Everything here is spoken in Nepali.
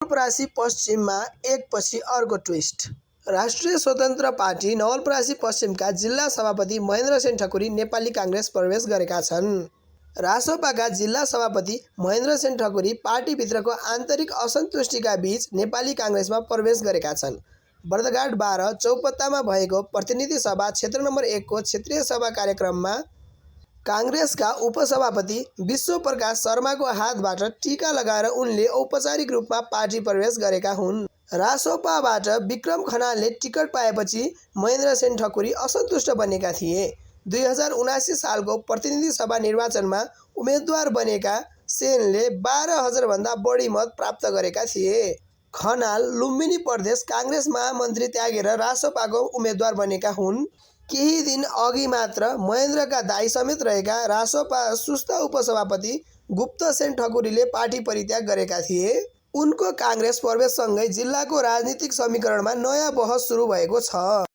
नवलपरासी पश्चिममा एकपछि अर्को ट्विस्ट। राष्ट्रिय स्वतन्त्र पार्टी नवलपरासी पश्चिमका जिल्ला सभापति महेन्द्रसेन ठकुरी नेपाली काङ्ग्रेस प्रवेश गरेका छन्। रासोपाका जिल्ला सभापति महेन्द्रसेन ठकुरी पार्टीभित्रको आन्तरिक असन्तुष्टिका बीच नेपाली काङ्ग्रेसमा प्रवेश गरेका छन्। बर्दघाट 12 चौपत्तामा भएको प्रतिनिधि सभा क्षेत्र नम्बर 1 को क्षेत्रीय सभा कार्यक्रममा काङ्ग्रेसका उपसभापति विश्वप्रकाश शर्माको हातबाट टीका लगाएर उनले औपचारिक रूपमा पार्टी प्रवेश गरेका हुन्। रासोपाबाट विक्रम खनालले टिकट पाएपछि महेन्द्रसेन ठकुरी असन्तुष्ट बनेका थिए। 2079 सालको प्रतिनिधि सभा निर्वाचनमा उम्मेद्वार बनेका सेनले 12,000 भन्दा बढी मत प्राप्त गरेका थिए। खनाल लुम्बिनी प्रदेश काङ्ग्रेस महामन्त्री त्यागेर रासोपाको उम्मेद्वार बनेका हुन्। केही दिन अघि मात्र महेन्द्रका दाइ समेत रहेका रासोपा सुस्ता उपसभापति गुप्तसेन ठकुरीले पार्टी परित्याग गरेका थिए। उनको काङ्ग्रेस प्रवेशसँगै जिल्लाको राजनीतिक समीकरणमा नयाँ बहस सुरु भएको छ।